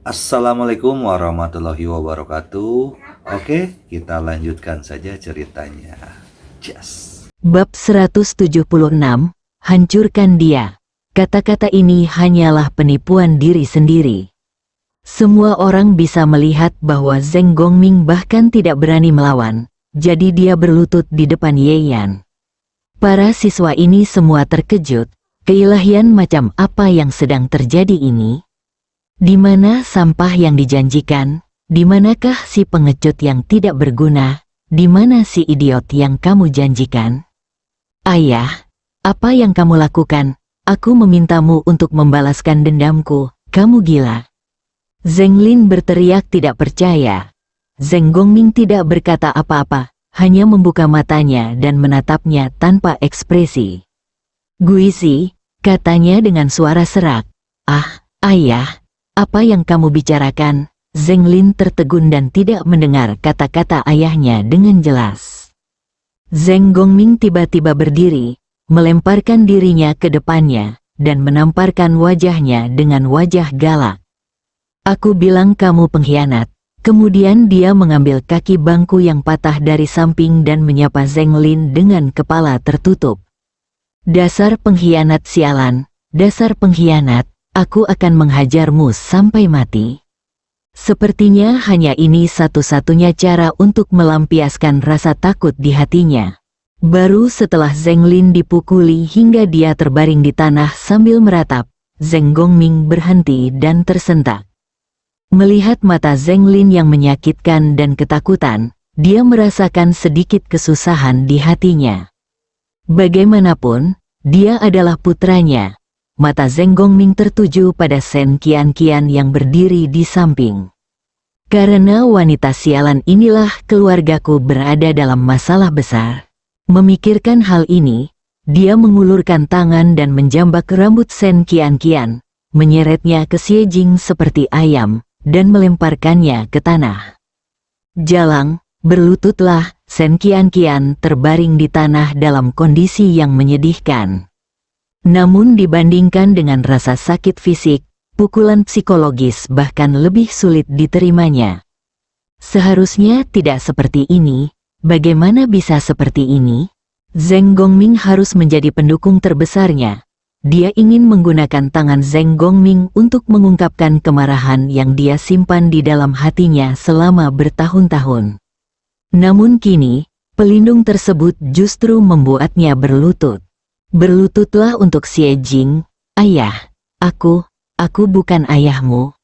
Assalamualaikum warahmatullahi wabarakatuh. Oke, kita lanjutkan saja ceritanya. Yes. Bab 176, Hancurkan Dia. Kata-kata ini hanyalah penipuan diri sendiri. Semua orang bisa melihat bahwa Zheng Gongming bahkan tidak berani melawan, jadi dia berlutut di depan Ye Yan. Para siswa ini semua terkejut, keilahian macam apa yang sedang terjadi ini? Di mana sampah yang dijanjikan? Di manakah si pengecut yang tidak berguna? Di mana si idiot yang kamu janjikan? Ayah, apa yang kamu lakukan? Aku memintamu untuk membalaskan dendamku, kamu gila. Zheng Lin berteriak tidak percaya. Zheng Gongming tidak berkata apa-apa, hanya membuka matanya dan menatapnya tanpa ekspresi. Guisi, katanya dengan suara serak. Ah, ayah, apa yang kamu bicarakan? Zheng Lin tertegun dan tidak mendengar kata-kata ayahnya dengan jelas. Zheng Gongming tiba-tiba berdiri, melemparkan dirinya ke depannya, dan menamparkan wajahnya dengan wajah galak. Aku bilang kamu pengkhianat. Kemudian dia mengambil kaki bangku yang patah dari samping dan menyapa Zheng Lin dengan kepala tertutup. Dasar pengkhianat sialan, dasar pengkhianat, aku akan menghajarmu sampai mati. Sepertinya hanya ini satu-satunya cara untuk melampiaskan rasa takut di hatinya. Baru setelah Zheng Lin dipukuli hingga dia terbaring di tanah sambil meratap, Zheng Gongming berhenti dan tersentak. Melihat mata Zheng Lin yang menyakitkan dan ketakutan, dia merasakan sedikit kesusahan di hatinya. Bagaimanapun, dia adalah putranya. Mata Zheng Gongming tertuju pada Shen Qianqian yang berdiri di samping. Karena wanita sialan inilah keluargaku berada dalam masalah besar. Memikirkan hal ini, dia mengulurkan tangan dan menjambak rambut Shen Qianqian, menyeretnya ke Xie Jing seperti ayam, dan melemparkannya ke tanah. Jalang, berlututlah, Shen Qianqian terbaring di tanah dalam kondisi yang menyedihkan. Namun dibandingkan dengan rasa sakit fisik, pukulan psikologis bahkan lebih sulit diterimanya. Seharusnya tidak seperti ini, bagaimana bisa seperti ini? Zheng Gongming harus menjadi pendukung terbesarnya. Dia ingin menggunakan tangan Zheng Gongming untuk mengungkapkan kemarahan yang dia simpan di dalam hatinya selama bertahun-tahun. Namun kini, pelindung tersebut justru membuatnya berlutut. Berlututlah untuk Xie Jing, ayah, aku bukan ayahmu.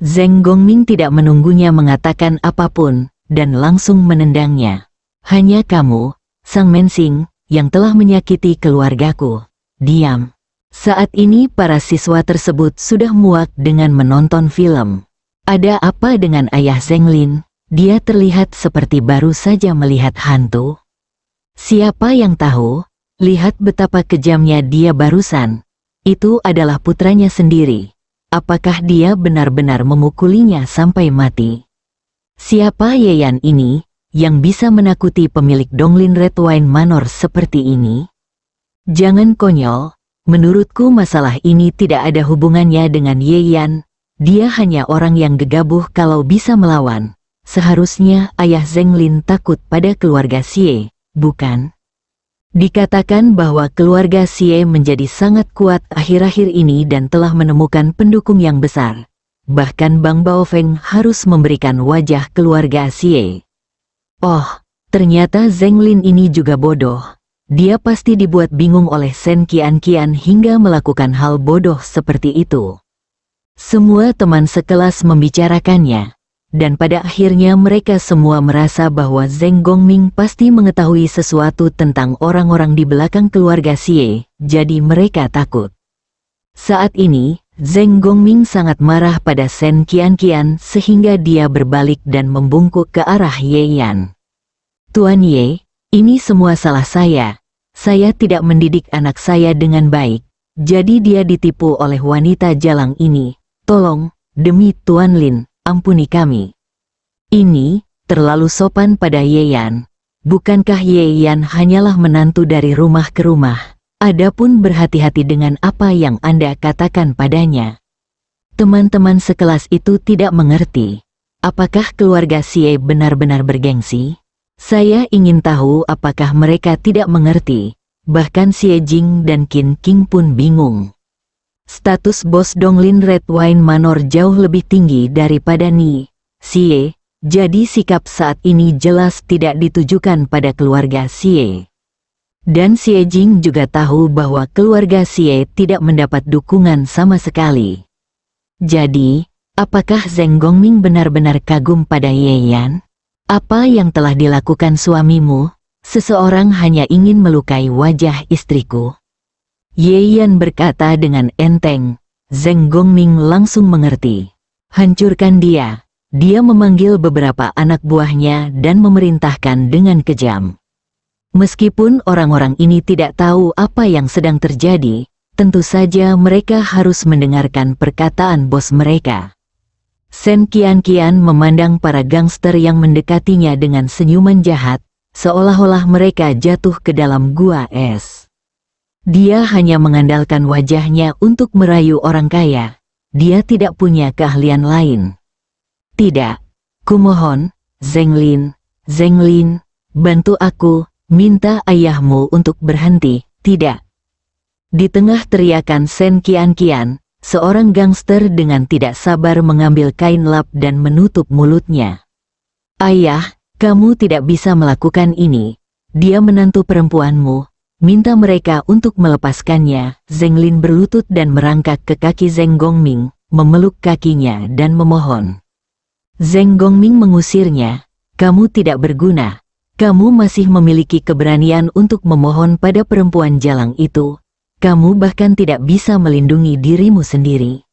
Zheng Gongming tidak menunggunya mengatakan apapun, dan langsung menendangnya. Hanya kamu, Sang Mensing, yang telah menyakiti keluargaku. Diam. Saat ini para siswa tersebut sudah muak dengan menonton film. Ada apa dengan ayah Zheng Lin? Dia terlihat seperti baru saja melihat hantu. Siapa yang tahu? Lihat betapa kejamnya dia barusan. Itu adalah putranya sendiri. Apakah dia benar-benar memukulinya sampai mati? Siapa Ye Yan ini, yang bisa menakuti pemilik Donglin Red Wine Manor seperti ini? Jangan konyol. Menurutku masalah ini tidak ada hubungannya dengan Ye Yan. Dia hanya orang yang gegabah kalau bisa melawan. Seharusnya ayah Zheng Lin takut pada keluarga Xie, bukan? Dikatakan bahwa keluarga Xie menjadi sangat kuat akhir-akhir ini dan telah menemukan pendukung yang besar. Bahkan Bang Baofeng harus memberikan wajah keluarga Xie. Oh, ternyata Zheng Lin ini juga bodoh. Dia pasti dibuat bingung oleh Shen Qianqian hingga melakukan hal bodoh seperti itu. Semua teman sekelas membicarakannya, dan pada akhirnya mereka semua merasa bahwa Zheng Gongming pasti mengetahui sesuatu tentang orang-orang di belakang keluarga Xie, jadi mereka takut. Saat ini, Zheng Gongming sangat marah pada Shen Qianqian sehingga dia berbalik dan membungkuk ke arah Ye Yan. Tuan Ye, ini semua salah saya. Saya tidak mendidik anak saya dengan baik, jadi dia ditipu oleh wanita jalang ini. Tolong, demi Tuan Lin, ampuni kami. Ini terlalu sopan pada Ye Yan. Bukankah Ye Yan hanyalah menantu dari rumah ke rumah? Adapun berhati-hati dengan apa yang Anda katakan padanya. Teman-teman sekelas itu tidak mengerti. Apakah keluarga Xie benar-benar bergengsi? Saya ingin tahu apakah mereka tidak mengerti. Bahkan Xie Jing dan Qin King pun bingung. Status bos Donglin Red Wine Manor jauh lebih tinggi daripada Ni Xie, jadi sikap saat ini jelas tidak ditujukan pada keluarga Xie. Dan Xie Jing juga tahu bahwa keluarga Xie tidak mendapat dukungan sama sekali. Jadi, apakah Zheng Gongming benar-benar kagum pada Ye Yan? Apa yang telah dilakukan suamimu? Seseorang hanya ingin melukai wajah istriku. Ye Yan berkata dengan enteng. Zheng Gongming langsung mengerti. Hancurkan dia. Dia memanggil beberapa anak buahnya dan memerintahkan dengan kejam. Meskipun orang-orang ini tidak tahu apa yang sedang terjadi, tentu saja mereka harus mendengarkan perkataan bos mereka. Sen Qian memandang para gangster yang mendekatinya dengan senyuman jahat, seolah-olah mereka jatuh ke dalam gua es. Dia hanya mengandalkan wajahnya untuk merayu orang kaya. Dia tidak punya keahlian lain. Tidak. Kumohon, Zheng Lin, bantu aku, minta ayahmu untuk berhenti. Tidak. Di tengah teriakan Sen Qian, seorang gangster dengan tidak sabar mengambil kain lap dan menutup mulutnya. Ayah, kamu tidak bisa melakukan ini. Dia menantu perempuanmu. Minta mereka untuk melepaskannya. Zheng Lin berlutut dan merangkak ke kaki Zheng Gongming, memeluk kakinya dan memohon. Zheng Gongming mengusirnya. Kamu tidak berguna. Kamu masih memiliki keberanian untuk memohon pada perempuan jalang itu. Kamu bahkan tidak bisa melindungi dirimu sendiri.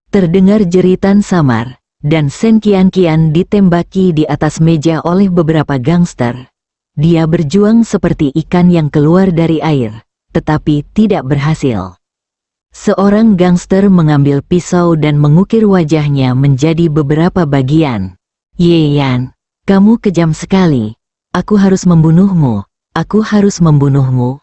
Terdengar jeritan samar, dan Sen Qian ditembaki di atas meja oleh beberapa gangster. Dia berjuang seperti ikan yang keluar dari air, tetapi tidak berhasil. Seorang gangster mengambil pisau dan mengukir wajahnya menjadi beberapa bagian. Ye Yan, kamu kejam sekali. Aku harus membunuhmu. Aku harus membunuhmu.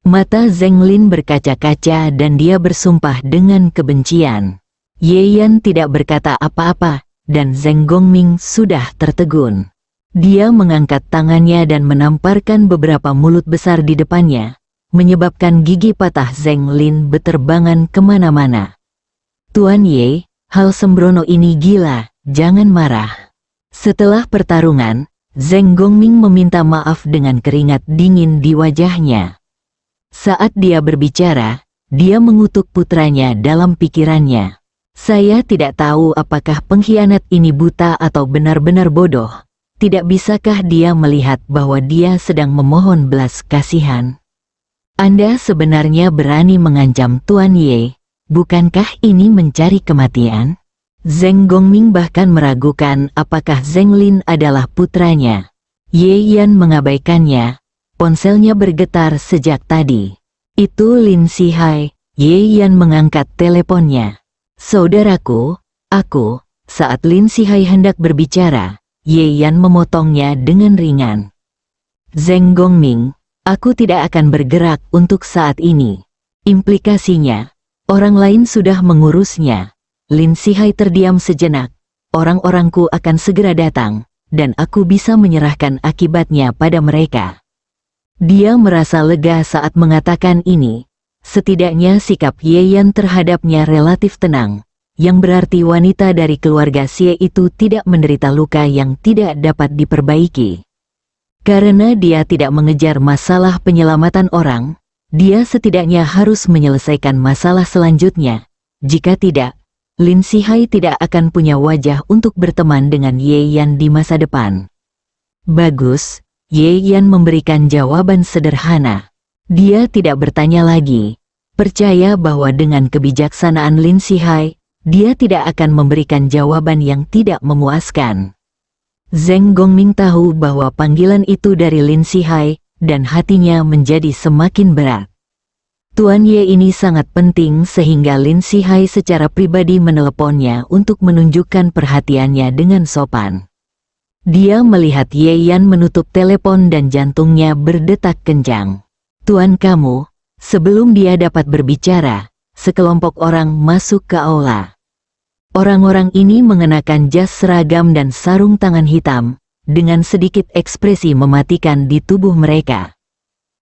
Mata Zheng Lin berkaca-kaca dan dia bersumpah dengan kebencian. Ye Yan tidak berkata apa-apa, dan Zheng Gongming sudah tertegun. Dia mengangkat tangannya dan menamparkan beberapa mulut besar di depannya, menyebabkan gigi patah Zheng Lin beterbangan kemana-mana. Tuan Ye, hal sembrono ini gila, jangan marah. Setelah pertarungan, Zheng Gongming meminta maaf dengan keringat dingin di wajahnya. Saat dia berbicara, dia mengutuk putranya dalam pikirannya. Saya tidak tahu apakah pengkhianat ini buta atau benar-benar bodoh. Tidak bisakah dia melihat bahwa dia sedang memohon belas kasihan? Anda sebenarnya berani mengancam Tuan Ye, bukankah ini mencari kematian? Zheng Gongming bahkan meragukan apakah Zheng Lin adalah putranya. Ye Yan mengabaikannya. Ponselnya bergetar sejak tadi. Itu Lin Sihai. Ye Yan mengangkat teleponnya. Saudaraku, aku. Saat Lin Sihai hendak berbicara, Ye Yan memotongnya dengan ringan. Zheng Gongming, aku tidak akan bergerak untuk saat ini. Implikasinya, orang lain sudah mengurusnya. Lin Sihai terdiam sejenak. Orang-orangku akan segera datang, dan aku bisa menyerahkan akibatnya pada mereka. Dia merasa lega saat mengatakan ini. Setidaknya sikap Ye Yan terhadapnya relatif tenang, yang berarti wanita dari keluarga Xie itu tidak menderita luka yang tidak dapat diperbaiki. Karena dia tidak mengejar masalah penyelamatan orang, dia setidaknya harus menyelesaikan masalah selanjutnya. Jika tidak, Lin Sihai tidak akan punya wajah untuk berteman dengan Ye Yan di masa depan. Bagus. Ye Yan memberikan jawaban sederhana. Dia tidak bertanya lagi. Percaya bahwa dengan kebijaksanaan Lin Sihai, dia tidak akan memberikan jawaban yang tidak memuaskan. Zheng Gongming tahu bahwa panggilan itu dari Lin Sihai, dan hatinya menjadi semakin berat. Tuan Ye ini sangat penting sehingga Lin Sihai secara pribadi meneleponnya untuk menunjukkan perhatiannya dengan sopan. Dia melihat Ye Yan menutup telepon dan jantungnya berdetak kencang. Tuan kamu, sebelum dia dapat berbicara, sekelompok orang masuk ke aula. Orang-orang ini mengenakan jas seragam dan sarung tangan hitam, dengan sedikit ekspresi mematikan di tubuh mereka.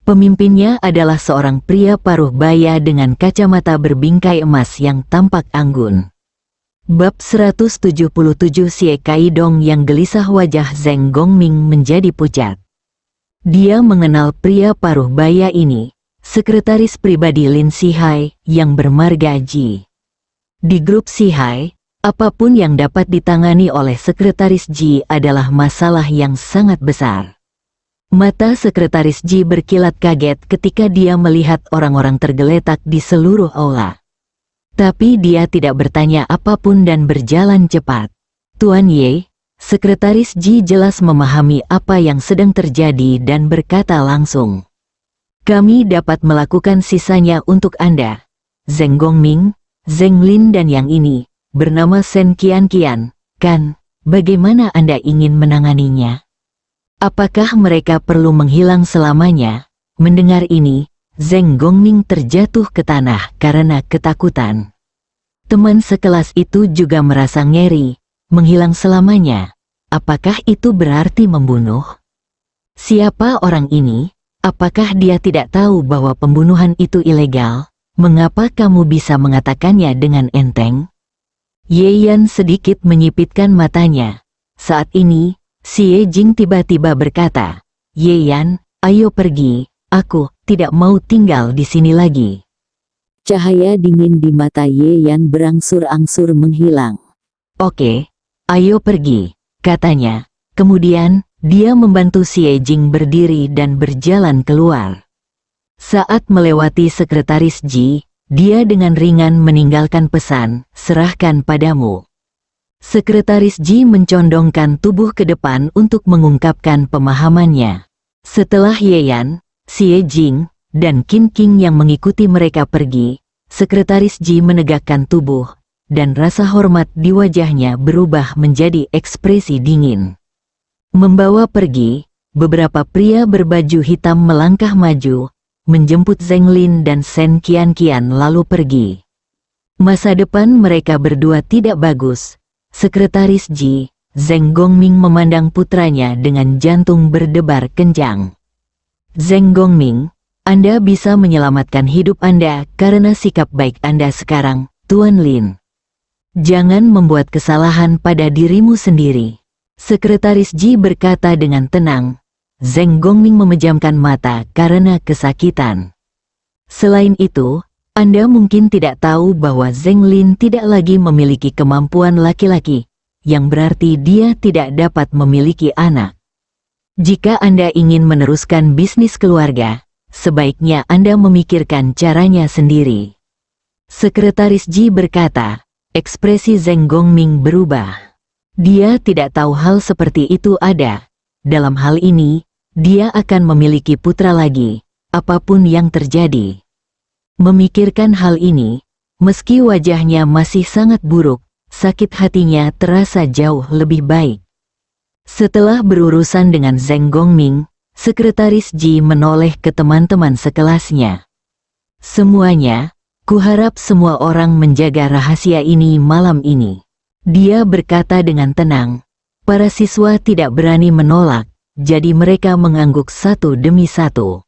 Pemimpinnya adalah seorang pria paruh baya dengan kacamata berbingkai emas yang tampak anggun. Bab 177 Xie Kaidong yang gelisah. Wajah Zeng Gongming menjadi pucat. Dia mengenal pria paruh baya ini, sekretaris pribadi Lin Sihai yang bermarga Ji. Di grup Sihai, apapun yang dapat ditangani oleh sekretaris Ji adalah masalah yang sangat besar. Mata sekretaris Ji berkilat kaget ketika dia melihat orang-orang tergeletak di seluruh aula. Tapi dia tidak bertanya apapun dan berjalan cepat. Tuan Ye, sekretaris Ji jelas memahami apa yang sedang terjadi dan berkata langsung. Kami dapat melakukan sisanya untuk Anda. Zeng Gongming, Zeng Lin dan yang ini, bernama Sen Qianqian, kan? Bagaimana Anda ingin menanganinya? Apakah mereka perlu menghilang selamanya? Mendengar ini, Zeng Gongming terjatuh ke tanah karena ketakutan. Teman sekelas itu juga merasa ngeri. Menghilang selamanya, apakah itu berarti membunuh? Siapa orang ini? Apakah dia tidak tahu bahwa pembunuhan itu ilegal? Mengapa kamu bisa mengatakannya dengan enteng? Ye Yan sedikit menyipitkan matanya. Saat ini, Xie Jing tiba-tiba berkata, Ye Yan, ayo pergi, aku tidak mau tinggal di sini lagi. Cahaya dingin di mata Ye Yan berangsur-angsur menghilang. Oke, ayo pergi, katanya. Kemudian, dia membantu Xie Jing berdiri dan berjalan keluar. Saat melewati sekretaris Ji, dia dengan ringan meninggalkan pesan, serahkan padamu. Sekretaris Ji mencondongkan tubuh ke depan untuk mengungkapkan pemahamannya. Setelah Ye Yan, Xie Jing, dan Qin King yang mengikuti mereka pergi, sekretaris Ji menegakkan tubuh, dan rasa hormat di wajahnya berubah menjadi ekspresi dingin. Membawa pergi, beberapa pria berbaju hitam melangkah maju, menjemput Zeng Lin dan Sen Qianqian lalu pergi. Masa depan mereka berdua tidak bagus. Sekretaris Ji, Zeng Gongming memandang putranya dengan jantung berdebar kencang. Zeng Gongming, Anda bisa menyelamatkan hidup Anda karena sikap baik Anda sekarang, Tuan Lin. Jangan membuat kesalahan pada dirimu sendiri. Sekretaris Ji berkata dengan tenang. Zeng Gongming memejamkan mata karena kesakitan. Selain itu, Anda mungkin tidak tahu bahwa Zeng Lin tidak lagi memiliki kemampuan laki-laki, yang berarti dia tidak dapat memiliki anak. Jika Anda ingin meneruskan bisnis keluarga, sebaiknya Anda memikirkan caranya sendiri. Sekretaris Ji berkata, ekspresi Zeng Gongming berubah. Dia tidak tahu hal seperti itu ada. Dalam hal ini, dia akan memiliki putra lagi, apapun yang terjadi. Memikirkan hal ini, meski wajahnya masih sangat buruk, sakit hatinya terasa jauh lebih baik. Setelah berurusan dengan Zeng Gongming, sekretaris Ji menoleh ke teman-teman sekelasnya. Semuanya, kuharap semua orang menjaga rahasia ini malam ini. Dia berkata dengan tenang. Para siswa tidak berani menolak, jadi mereka mengangguk satu demi satu.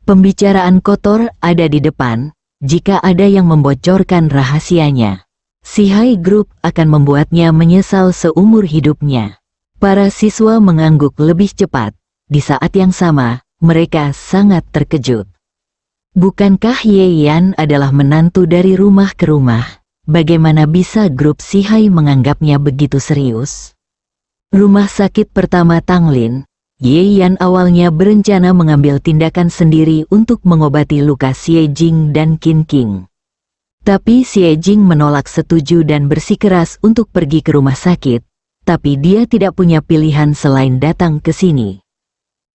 Pembicaraan kotor ada di depan, jika ada yang membocorkan rahasianya. Sihai Group akan membuatnya menyesal seumur hidupnya. Para siswa mengangguk lebih cepat, di saat yang sama, mereka sangat terkejut. Bukankah Ye Yan adalah menantu dari rumah ke rumah? Bagaimana bisa grup Sihai menganggapnya begitu serius? Rumah sakit pertama Tanglin, Ye Yan awalnya berencana mengambil tindakan sendiri untuk mengobati luka Xie Jing dan Qin King. Tapi Xie Jing menolak setuju dan bersikeras untuk pergi ke rumah sakit, tapi dia tidak punya pilihan selain datang ke sini.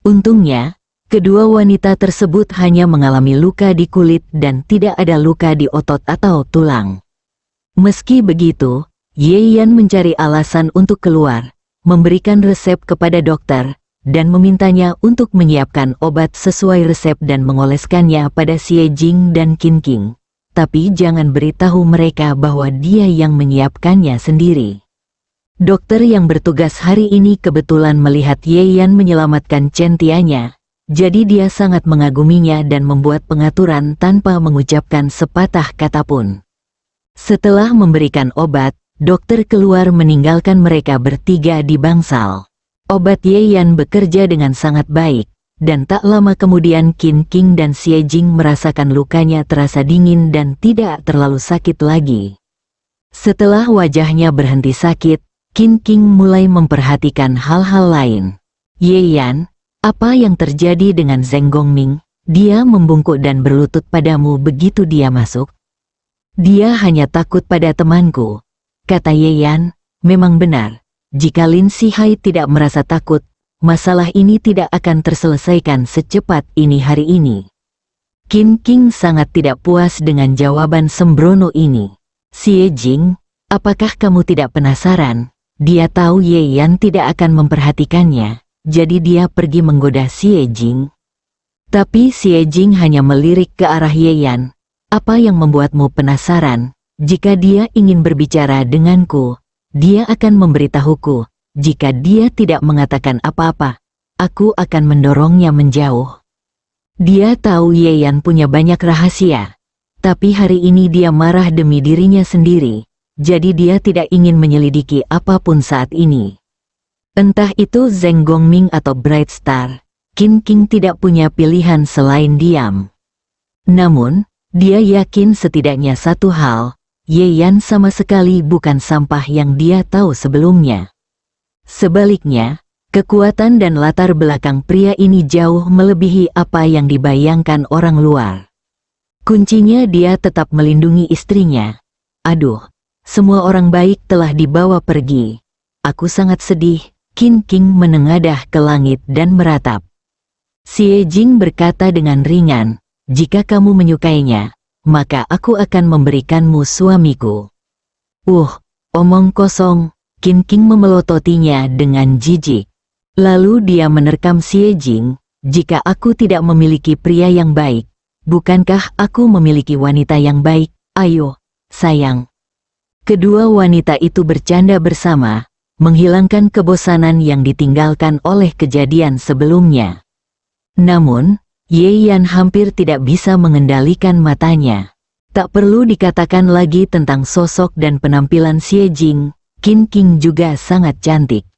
Untungnya, kedua wanita tersebut hanya mengalami luka di kulit dan tidak ada luka di otot atau tulang. Meski begitu, Ye Yan mencari alasan untuk keluar, memberikan resep kepada dokter, dan memintanya untuk menyiapkan obat sesuai resep dan mengoleskannya pada Xie Jing dan Qin King. tapi jangan beritahu mereka bahwa dia yang menyiapkannya sendiri. Dokter yang bertugas hari ini kebetulan melihat Ye Yan menyelamatkan Chen Tianya, jadi dia sangat mengaguminya dan membuat pengaturan tanpa mengucapkan sepatah kata pun. Setelah memberikan obat, dokter keluar meninggalkan mereka bertiga di bangsal. Obat Ye Yan bekerja dengan sangat baik, dan tak lama kemudian Qin King dan Xie Jing merasakan lukanya terasa dingin dan tidak terlalu sakit lagi. Setelah wajahnya berhenti sakit, Qin King mulai memperhatikan hal-hal lain. Ye Yan, apa yang terjadi dengan Zheng Gongming? Dia membungkuk dan berlutut padamu begitu dia masuk. Dia hanya takut pada temanku, kata Ye Yan. Memang benar, jika Lin Sihai tidak merasa takut, masalah ini tidak akan terselesaikan secepat ini hari ini. Qin King sangat tidak puas dengan jawaban sembrono ini. Xie Jing, apakah kamu tidak penasaran? Dia tahu Ye Yan tidak akan memperhatikannya, jadi dia pergi menggoda Xie Jing. Tapi Xie Jing hanya melirik ke arah Ye Yan. Apa yang membuatmu penasaran? Jika dia ingin berbicara denganku, dia akan memberitahuku. Jika dia tidak mengatakan apa-apa, aku akan mendorongnya menjauh. Dia tahu Ye Yan punya banyak rahasia, tapi hari ini dia marah demi dirinya sendiri. Jadi dia tidak ingin menyelidiki apapun saat ini. Entah itu Zheng Gongming atau Bright Star, Qin King tidak punya pilihan selain diam. Namun, dia yakin setidaknya satu hal, Ye Yan sama sekali bukan sampah yang dia tahu sebelumnya. Sebaliknya, kekuatan dan latar belakang pria ini jauh melebihi apa yang dibayangkan orang luar. Kuncinya dia tetap melindungi istrinya. Aduh. Semua orang baik telah dibawa pergi. Aku sangat sedih. Qin King menengadah ke langit dan meratap. Xie Jing berkata dengan ringan, jika kamu menyukainya, maka aku akan memberikanmu suamiku. Omong kosong. Qin King memelototinya dengan jijik. Lalu dia menerkam Xie Jing, jika aku tidak memiliki pria yang baik, bukankah aku memiliki wanita yang baik? Ayo, sayang. Kedua wanita itu bercanda bersama, menghilangkan kebosanan yang ditinggalkan oleh kejadian sebelumnya. Namun, Ye Yan hampir tidak bisa mengendalikan matanya. Tak perlu dikatakan lagi tentang sosok dan penampilan Xie Jing, Qin King juga sangat cantik.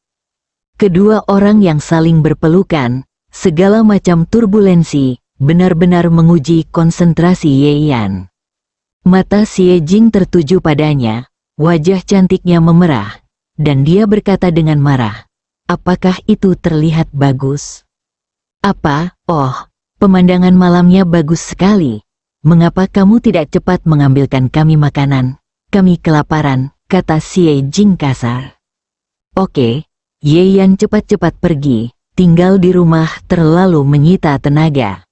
Kedua orang yang saling berpelukan, segala macam turbulensi, benar-benar menguji konsentrasi Ye Yan. Mata Xie Jing tertuju padanya. Wajah cantiknya memerah, dan dia berkata dengan marah, apakah itu terlihat bagus? Apa? Oh, pemandangan malamnya bagus sekali. Mengapa kamu tidak cepat mengambilkan kami makanan? Kami kelaparan, kata Xie Jing kasar. Oke, Ye Yan cepat-cepat pergi, tinggal di rumah terlalu menyita tenaga.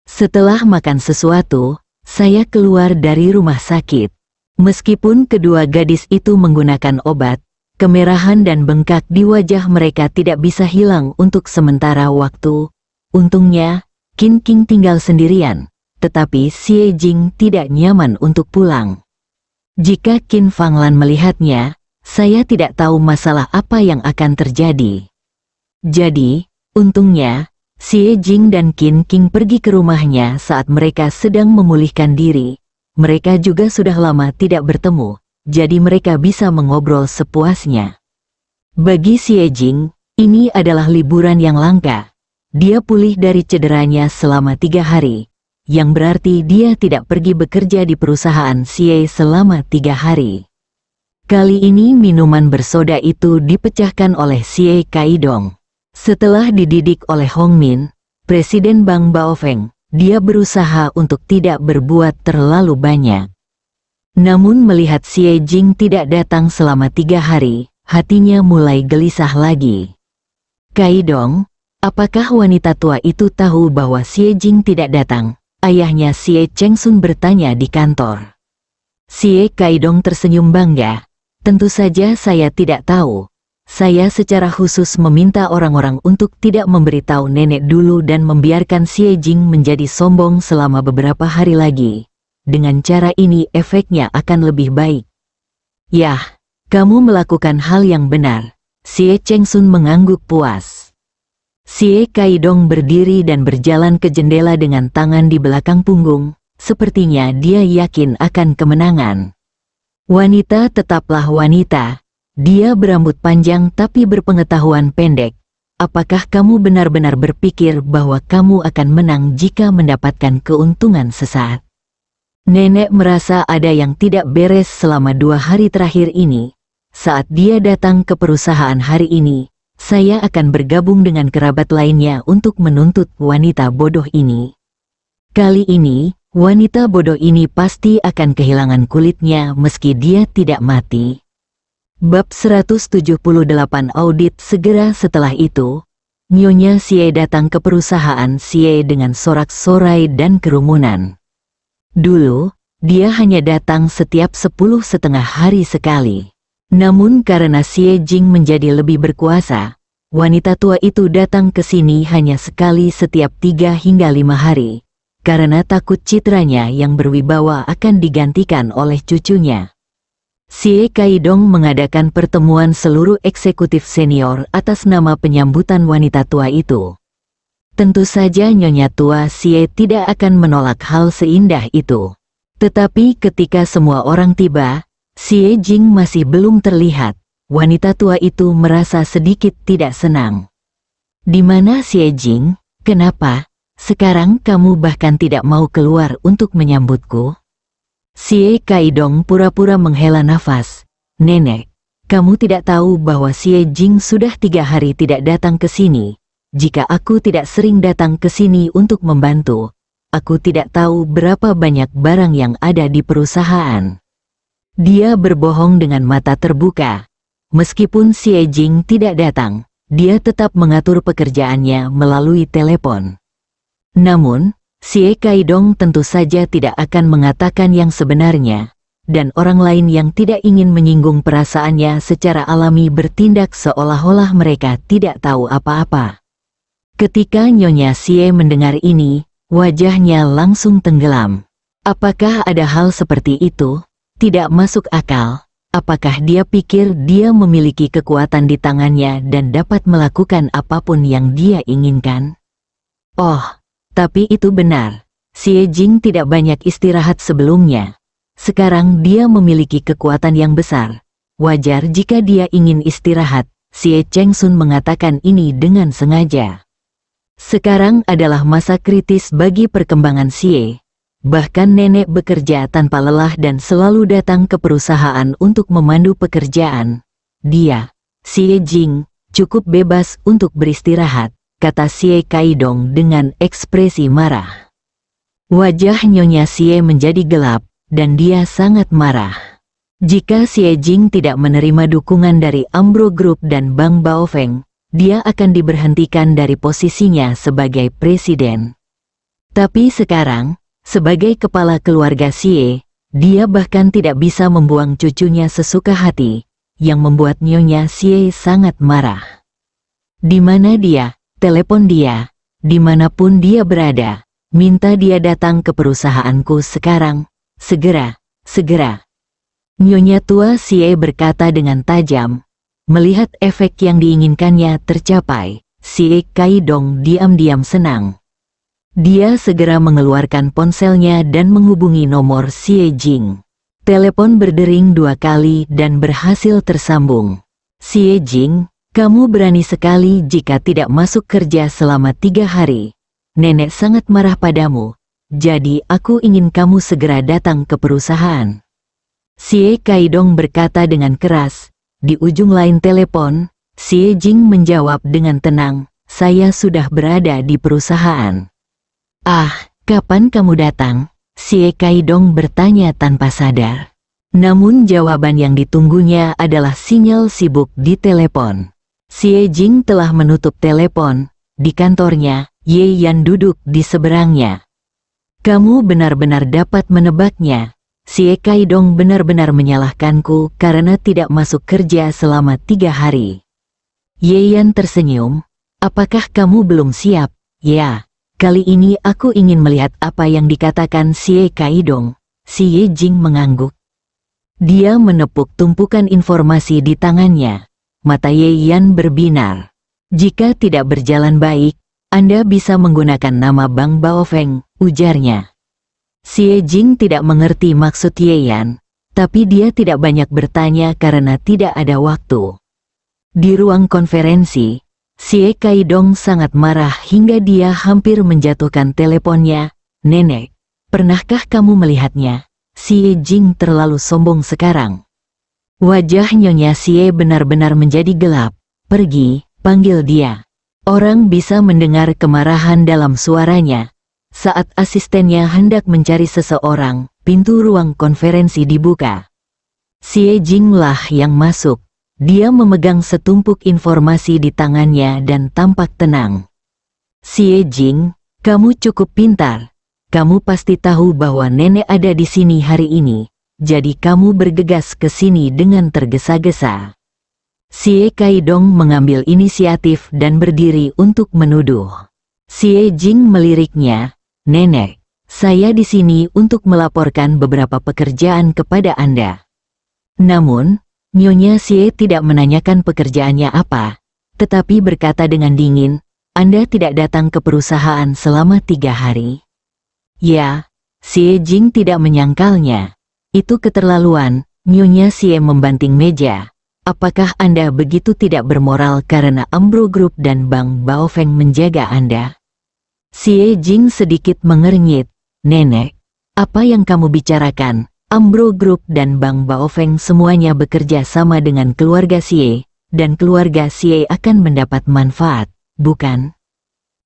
Setelah makan sesuatu, saya keluar dari rumah sakit. Meskipun kedua gadis itu menggunakan obat, kemerahan dan bengkak di wajah mereka tidak bisa hilang untuk sementara waktu. Untungnya, Qin King tinggal sendirian, tetapi Xie Jing tidak nyaman untuk pulang. Jika Qin Fanglan melihatnya, saya tidak tahu masalah apa yang akan terjadi. Jadi, untungnya, Xie Jing dan Qin King pergi ke rumahnya saat mereka sedang memulihkan diri. Mereka juga sudah lama tidak bertemu, jadi mereka bisa mengobrol sepuasnya. Bagi Xie Jing, ini adalah liburan yang langka. Dia pulih dari cederanya selama 3 hari, yang berarti dia tidak pergi bekerja di perusahaan Xie selama 3 hari. Kali ini minuman bersoda itu dipecahkan oleh Xie Kaidong. Setelah dididik oleh Hong Min, Presiden Bank Baofeng, dia berusaha untuk tidak berbuat terlalu banyak. Namun melihat Xie Jing tidak datang selama 3 hari, hatinya mulai gelisah lagi. Kaidong, apakah wanita tua itu tahu bahwa Xie Jing tidak datang? Ayahnya Xie Chengsun bertanya di kantor. Xie Kaidong tersenyum bangga. Tentu saja saya tidak tahu. Saya secara khusus meminta orang-orang untuk tidak memberitahu nenek dulu dan membiarkan Xie Jing menjadi sombong selama beberapa hari lagi. dengan cara ini efeknya akan lebih baik. Yah, kamu melakukan hal yang benar. Xie Chengsun mengangguk puas. Xie Kaidong berdiri dan berjalan ke jendela dengan tangan di belakang punggung, sepertinya dia yakin akan kemenangan. Wanita tetaplah wanita. Dia berambut panjang tapi berpengetahuan pendek. Apakah kamu benar-benar berpikir bahwa kamu akan menang jika mendapatkan keuntungan sesaat? Nenek merasa ada yang tidak beres selama 2 hari terakhir ini. Saat dia datang ke perusahaan hari ini, saya akan bergabung dengan kerabat lainnya untuk menuntut wanita bodoh ini. Kali ini, wanita bodoh ini pasti akan kehilangan kulitnya meski dia tidak mati. Bab 178 audit. Segera setelah itu, Nyonya Xie datang ke perusahaan Xie dengan sorak-sorai dan kerumunan. Dulu, dia hanya datang setiap 10,5 hari sekali. Namun karena Xie Jing menjadi lebih berkuasa, wanita tua itu datang ke sini hanya sekali setiap 3 hingga 5 hari, karena takut citranya yang berwibawa akan digantikan oleh cucunya. Xie Kaidong mengadakan pertemuan seluruh eksekutif senior atas nama penyambutan wanita tua itu. Tentu saja Nyonya tua Xie tidak akan menolak hal seindah itu. Tetapi ketika semua orang tiba, Xie Jing masih belum terlihat. Wanita tua itu merasa sedikit tidak senang. Di mana Xie Jing? Kenapa? Sekarang kamu bahkan tidak mau keluar untuk menyambutku? Xie Kaidong pura-pura menghela nafas. Nenek, kamu tidak tahu bahwa Xie Jing sudah 3 hari tidak datang ke sini. Jika aku tidak sering datang ke sini untuk membantu, aku tidak tahu berapa banyak barang yang ada di perusahaan. Dia berbohong dengan mata terbuka. Meskipun Xie Jing tidak datang, dia tetap mengatur pekerjaannya melalui telepon. Namun, Xie Kaidong tentu saja tidak akan mengatakan yang sebenarnya, dan orang lain yang tidak ingin menyinggung perasaannya secara alami bertindak seolah-olah mereka tidak tahu apa-apa. Ketika Nyonya Xie mendengar ini, wajahnya langsung tenggelam. Apakah ada hal seperti itu? Tidak masuk akal. Apakah dia pikir dia memiliki kekuatan di tangannya dan dapat melakukan apapun yang dia inginkan? Oh, tapi itu benar. Xie Jing tidak banyak istirahat sebelumnya. Sekarang dia memiliki kekuatan yang besar. Wajar jika dia ingin istirahat. Xie Chengsun mengatakan ini dengan sengaja. Sekarang adalah masa kritis bagi perkembangan Xie. Bahkan nenek bekerja tanpa lelah dan selalu datang ke perusahaan untuk memandu pekerjaan. Dia, Xie Jing, cukup bebas untuk beristirahat, kata Xie Kaidong dengan ekspresi marah. Wajah Nyonya Xie menjadi gelap, dan dia sangat marah. Jika Xie Jing tidak menerima dukungan dari Ambro Group dan Bang Baofeng, dia akan diberhentikan dari posisinya sebagai presiden. Tapi sekarang, sebagai kepala keluarga Xie, dia bahkan tidak bisa membuang cucunya sesuka hati, yang membuat Nyonya Xie sangat marah. Di mana dia? Telepon dia. Dimanapun dia berada, minta dia datang ke perusahaanku sekarang. Segera, segera. Nyonya tua Xie berkata dengan tajam. Melihat efek yang diinginkannya tercapai, Xie Kaidong diam-diam senang. Dia segera mengeluarkan ponselnya dan menghubungi nomor Xie Jing. Telepon berdering 2 kali dan berhasil tersambung. Xie Jing, kamu berani sekali jika tidak masuk kerja selama 3 hari. Nenek sangat marah padamu, jadi aku ingin kamu segera datang ke perusahaan. Xie Kaidong berkata dengan keras. Di ujung lain telepon, Xie Jing menjawab dengan tenang, saya sudah berada di perusahaan. Ah, kapan kamu datang? Xie Kaidong bertanya tanpa sadar. Namun jawaban yang ditunggunya adalah sinyal sibuk di telepon. Xie Jing telah menutup telepon. Di kantornya, Ye Yan duduk di seberangnya. Kamu benar-benar dapat menebaknya. Xie Kaidong benar-benar menyalahkanku karena tidak masuk kerja selama 3 hari. Ye Yan tersenyum. Apakah kamu belum siap? Ya. Kali ini aku ingin melihat apa yang dikatakan Xie Kaidong. Si Ye Jing mengangguk. Dia menepuk tumpukan informasi di tangannya. Mata Ye Yan berbinar. Jika tidak berjalan baik, Anda bisa menggunakan nama Bang Baofeng, ujarnya. Si Ye Jing tidak mengerti maksud Ye Yan, tapi dia tidak banyak bertanya karena tidak ada waktu. Di ruang konferensi, Xie Kaidong sangat marah hingga dia hampir menjatuhkan teleponnya. Nenek, pernahkah kamu melihatnya? Xie Jing terlalu sombong sekarang. Wajah Nyonya Xie benar-benar menjadi gelap. Pergi, panggil dia. Orang bisa mendengar kemarahan dalam suaranya. Saat asistennya hendak mencari seseorang, pintu ruang konferensi dibuka. Xie Jing lah yang masuk. Dia memegang setumpuk informasi di tangannya dan tampak tenang. Xie Jing, kamu cukup pintar. Kamu pasti tahu bahwa nenek ada di sini hari ini, jadi kamu bergegas ke sini dengan tergesa-gesa. Xie Kaidong mengambil inisiatif dan berdiri untuk menuduh. Xie Jing meliriknya, Nenek, saya di sini untuk melaporkan beberapa pekerjaan kepada Anda. Namun, Nyonya Xie tidak menanyakan pekerjaannya apa, tetapi berkata dengan dingin, Anda tidak datang ke perusahaan selama 3 hari. Ya, Xie Jing tidak menyangkalnya. Itu keterlaluan. Nyonya Xie membanting meja. Apakah Anda begitu tidak bermoral karena Ambro Group dan Bang Baofeng menjaga Anda? Xie Jing sedikit mengernyit. Nenek, apa yang kamu bicarakan? Ambro Group dan Bang Baofeng semuanya bekerja sama dengan keluarga Xie, dan keluarga Xie akan mendapat manfaat, bukan?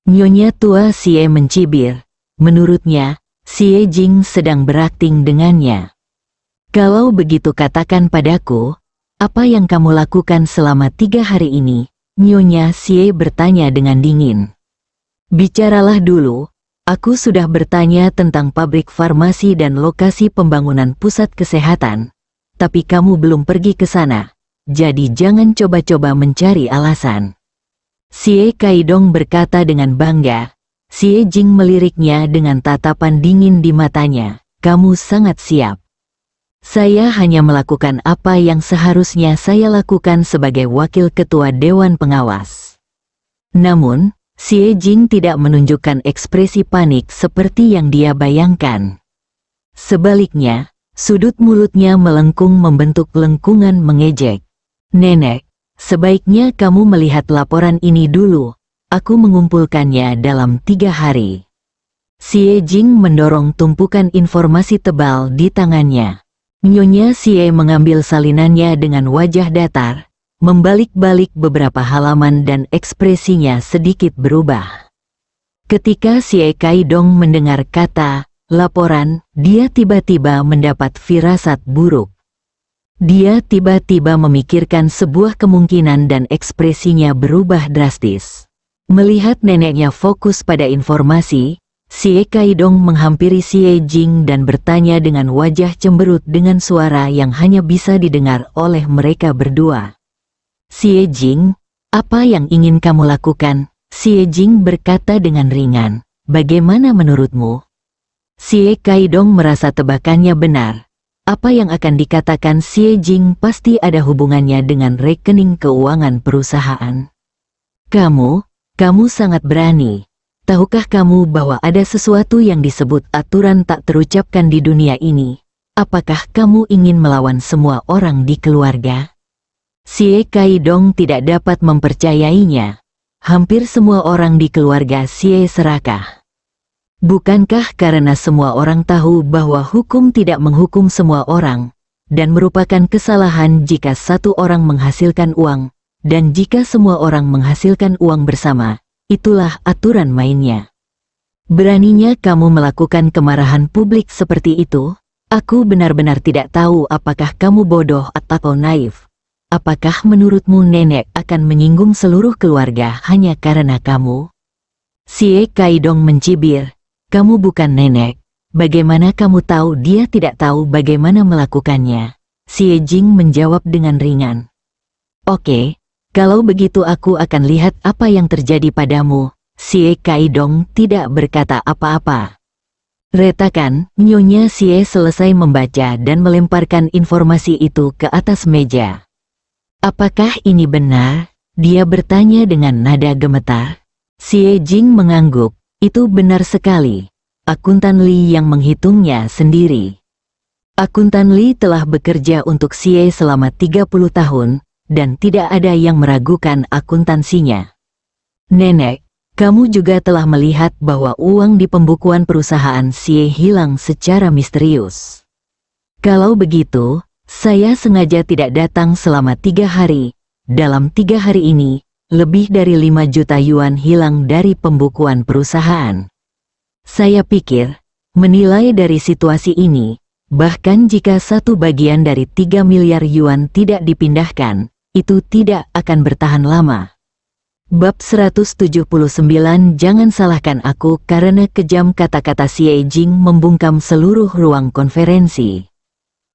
Nyonya tua Xie mencibir. Menurutnya, Xie Jing sedang berakting dengannya. Kalau begitu katakan padaku, apa yang kamu lakukan selama 3 hari ini? Nyonya Xie bertanya dengan dingin. Bicaralah dulu. Aku sudah bertanya tentang pabrik farmasi dan lokasi pembangunan pusat kesehatan, tapi kamu belum pergi ke sana, jadi jangan coba-coba mencari alasan. Xie Kaidong berkata dengan bangga. Xie Jing meliriknya dengan tatapan dingin di matanya. Kamu sangat siap. Saya hanya melakukan apa yang seharusnya saya lakukan sebagai wakil ketua Dewan Pengawas. Namun, Xie Jing tidak menunjukkan ekspresi panik seperti yang dia bayangkan. Sebaliknya, sudut mulutnya melengkung membentuk lengkungan mengejek. Nenek, sebaiknya kamu melihat laporan ini dulu. Aku mengumpulkannya dalam 3 hari. Xie Jing mendorong tumpukan informasi tebal di tangannya. Nyonya Xie mengambil salinannya dengan wajah datar, membalik-balik beberapa halaman dan ekspresinya sedikit berubah. Ketika Xie Kaidong mendengar kata laporan, dia tiba-tiba mendapat firasat buruk. Dia tiba-tiba memikirkan sebuah kemungkinan dan ekspresinya berubah drastis. Melihat neneknya fokus pada informasi, Xie Kaidong menghampiri Xie Jing dan bertanya dengan wajah cemberut dengan suara yang hanya bisa didengar oleh mereka berdua. Xie Jing, apa yang ingin kamu lakukan? Xie Jing berkata dengan ringan. Bagaimana menurutmu? Xie Kaidong merasa tebakannya benar. Apa yang akan dikatakan Xie Jing pasti ada hubungannya dengan rekening keuangan perusahaan. Kamu sangat berani. Tahukah kamu bahwa ada sesuatu yang disebut aturan tak terucapkan di dunia ini? Apakah kamu ingin melawan semua orang di keluarga? Xie Kaidong tidak dapat mempercayainya. Hampir semua orang di keluarga Xie serakah. Bukankah karena semua orang tahu bahwa hukum tidak menghukum semua orang, dan merupakan kesalahan jika satu orang menghasilkan uang, dan jika semua orang menghasilkan uang bersama, itulah aturan mainnya. Beraninya kamu melakukan kemarahan publik seperti itu? Aku benar-benar tidak tahu apakah kamu bodoh atau naif. Apakah menurutmu nenek akan menyinggung seluruh keluarga hanya karena kamu? Xie Kaidong mencibir, kamu bukan nenek. Bagaimana kamu tahu dia tidak tahu bagaimana melakukannya? Xie Jing menjawab dengan ringan. Oke, kalau begitu aku akan lihat apa yang terjadi padamu. Xie Kaidong tidak berkata apa-apa. Retakan, Nyonya Xie selesai membaca dan melemparkan informasi itu ke atas meja. Apakah ini benar? Dia bertanya dengan nada gemetar. Xie Jing mengangguk, itu benar sekali. Akuntan Li yang menghitungnya sendiri. Akuntan Li telah bekerja untuk Xie selama 30 tahun, dan tidak ada yang meragukan akuntansinya. Nenek, kamu juga telah melihat bahwa uang di pembukuan perusahaan Xie hilang secara misterius. Kalau begitu, saya sengaja tidak datang selama 3 hari. Dalam 3 hari ini, lebih dari 5 juta yuan hilang dari pembukuan perusahaan. Saya pikir, menilai dari situasi ini, bahkan jika 1 bagian dari 3 miliar yuan tidak dipindahkan, itu tidak akan bertahan lama. Bab 179. Jangan salahkan aku karena kejam, kata-kata Xie Jing membungkam seluruh ruang konferensi.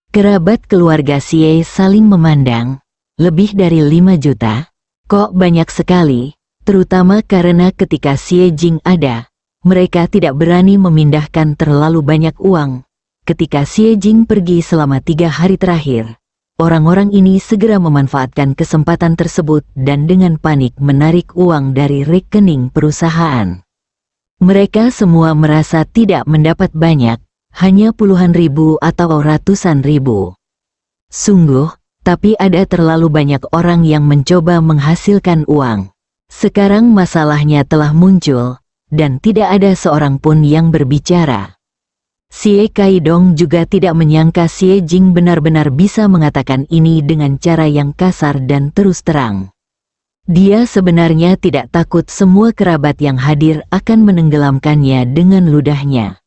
Kerabat keluarga Xie saling memandang. Lebih dari 5 juta? Kok banyak sekali? Terutama karena ketika Xie Jing ada, mereka tidak berani memindahkan terlalu banyak uang. Ketika Xie Jing pergi selama 3 hari terakhir, orang-orang ini segera memanfaatkan kesempatan tersebut dan dengan panik menarik uang dari rekening perusahaan. Mereka semua merasa tidak mendapat banyak, hanya puluhan ribu atau ratusan ribu. Sungguh, tapi ada terlalu banyak orang yang mencoba menghasilkan uang. Sekarang masalahnya telah muncul, dan tidak ada seorang pun yang berbicara. Xie Kaidong juga tidak menyangka Xie Jing benar-benar bisa mengatakan ini dengan cara yang kasar dan terus terang. Dia sebenarnya tidak takut semua kerabat yang hadir akan menenggelamkannya dengan ludahnya.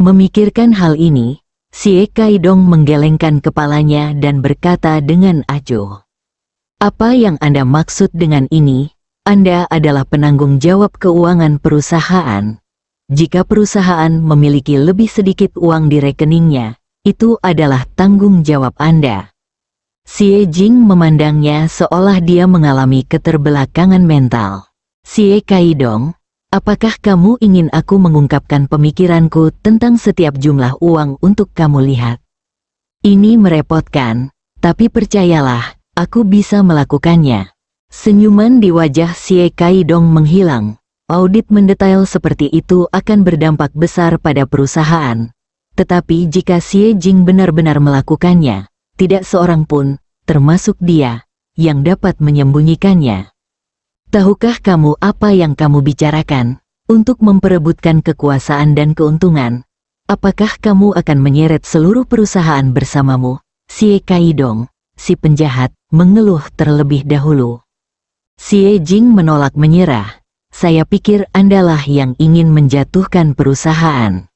Memikirkan hal ini, Xie Kaidong menggelengkan kepalanya dan berkata dengan acuh. Apa yang Anda maksud dengan ini? Anda adalah penanggung jawab keuangan perusahaan. Jika perusahaan memiliki lebih sedikit uang di rekeningnya, itu adalah tanggung jawab Anda. Xie Jing memandangnya seolah dia mengalami keterbelakangan mental. Xie Kaidong, apakah kamu ingin aku mengungkapkan pemikiranku tentang setiap jumlah uang untuk kamu lihat? Ini merepotkan, tapi percayalah, aku bisa melakukannya. Senyuman di wajah Xie Kaidong menghilang. Audit mendetail seperti itu akan berdampak besar pada perusahaan. Tetapi jika Xie Jing benar-benar melakukannya, tidak seorang pun, termasuk dia, yang dapat menyembunyikannya. Tahukah kamu apa yang kamu bicarakan? Untuk memperebutkan kekuasaan dan keuntungan, apakah kamu akan menyeret seluruh perusahaan bersamamu? Xie Kaidong, si penjahat, mengeluh terlebih dahulu. Xie Jing menolak menyerah. Saya pikir Andalah yang ingin menjatuhkan perusahaan.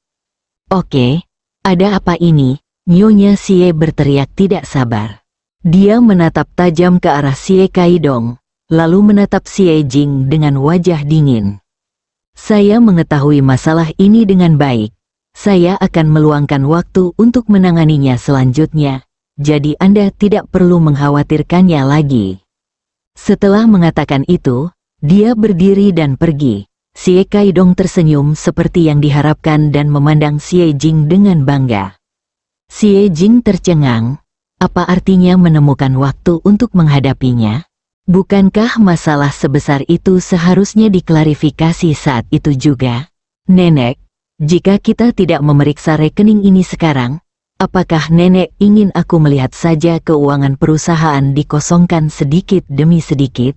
Oke, ada apa ini? Nyonya Xie berteriak tidak sabar. Dia menatap tajam ke arah Xie Kaidong, lalu menatap Xie Jing dengan wajah dingin. Saya mengetahui masalah ini dengan baik. Saya akan meluangkan waktu untuk menanganinya selanjutnya, jadi Anda tidak perlu mengkhawatirkannya lagi. Setelah mengatakan itu, dia berdiri dan pergi. Xie Kaidong tersenyum seperti yang diharapkan dan memandang Xie Jing dengan bangga. Xie Jing tercengang. Apa artinya menemukan waktu untuk menghadapinya? Bukankah masalah sebesar itu seharusnya diklarifikasi saat itu juga? Nenek, jika kita tidak memeriksa rekening ini sekarang, apakah nenek ingin aku melihat saja keuangan perusahaan dikosongkan sedikit demi sedikit?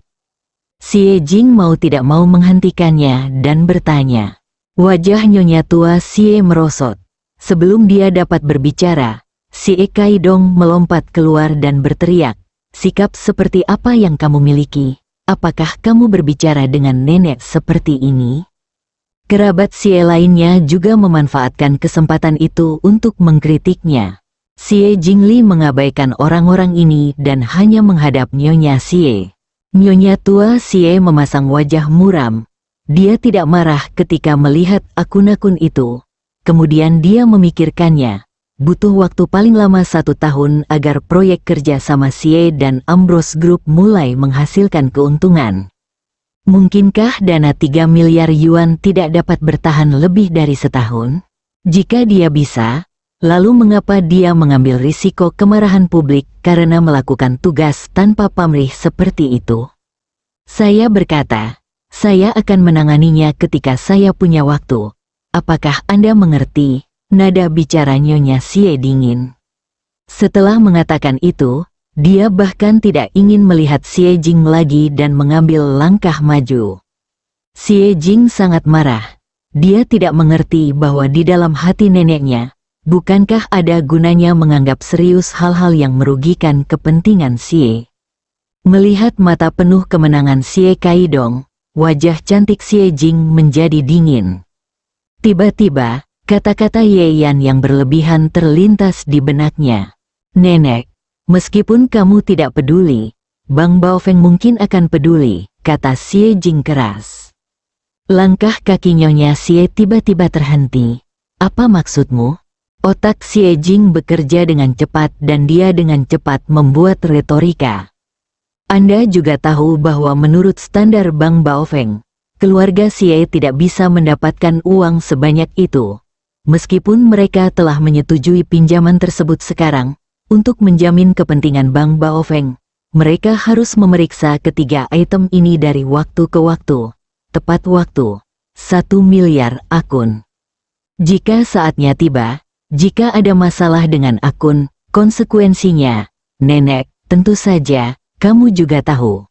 Xie Jing mau tidak mau menghentikannya dan bertanya. Wajah Nyonya tua Xie merosot. Sebelum dia dapat berbicara, Xie Kaidong melompat keluar dan berteriak. Sikap seperti apa yang kamu miliki? Apakah kamu berbicara dengan nenek seperti ini? Kerabat Xie lainnya juga memanfaatkan kesempatan itu untuk mengkritiknya. Xie Jingli mengabaikan orang-orang ini dan hanya menghadap Nyonya Xie. Nyonya tua Xie memasang wajah muram. Dia tidak marah ketika melihat akun-akun itu. Kemudian dia memikirkannya. Butuh waktu paling lama 1 tahun agar proyek kerja sama Xie dan Ambrose Group mulai menghasilkan keuntungan. Mungkinkah dana 3 miliar yuan tidak dapat bertahan lebih dari setahun? Jika dia bisa, lalu mengapa dia mengambil risiko kemarahan publik karena melakukan tugas tanpa pamrih seperti itu? Saya berkata, saya akan menanganinya ketika saya punya waktu. Apakah Anda mengerti? Nada bicara Nyonya Xie dingin. Setelah mengatakan itu, dia bahkan tidak ingin melihat Xie Jing lagi dan mengambil langkah maju. Xie Jing sangat marah. Dia tidak mengerti bahwa di dalam hati neneknya, bukankah ada gunanya menganggap serius hal-hal yang merugikan kepentingan Xie. Melihat mata penuh kemenangan Xie Kaidong, wajah cantik Xie Jing menjadi dingin. Tiba-tiba, kata-kata Ye Yan yang berlebihan terlintas di benaknya. Nenek, meskipun kamu tidak peduli, Bang Baofeng mungkin akan peduli, kata Xie Jing keras. Langkah kaki Nyonya Xie tiba-tiba terhenti. Apa maksudmu? Otak Xie Jing bekerja dengan cepat dan dia dengan cepat membuat retorika. Anda juga tahu bahwa menurut standar Bang Baofeng, keluarga Xie tidak bisa mendapatkan uang sebanyak itu. Meskipun mereka telah menyetujui pinjaman tersebut sekarang, untuk menjamin kepentingan Bang Baofeng, mereka harus memeriksa ketiga item ini dari waktu ke waktu. Tepat waktu, 1 miliar akun. Jika saatnya tiba, jika ada masalah dengan akun, konsekuensinya, nenek, tentu saja, kamu juga tahu.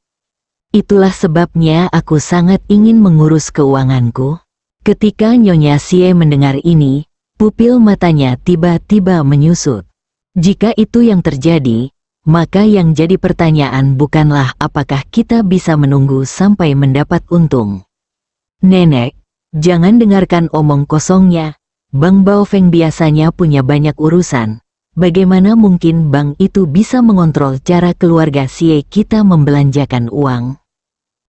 Itulah sebabnya aku sangat ingin mengurus keuanganku. Ketika Nyonya Xie mendengar ini, pupil matanya tiba-tiba menyusut. Jika itu yang terjadi, maka yang jadi pertanyaan bukanlah apakah kita bisa menunggu sampai mendapat untung. Nenek, jangan dengarkan omong kosongnya. Bang Baofeng biasanya punya banyak urusan. Bagaimana mungkin bank itu bisa mengontrol cara keluarga Xie kita membelanjakan uang?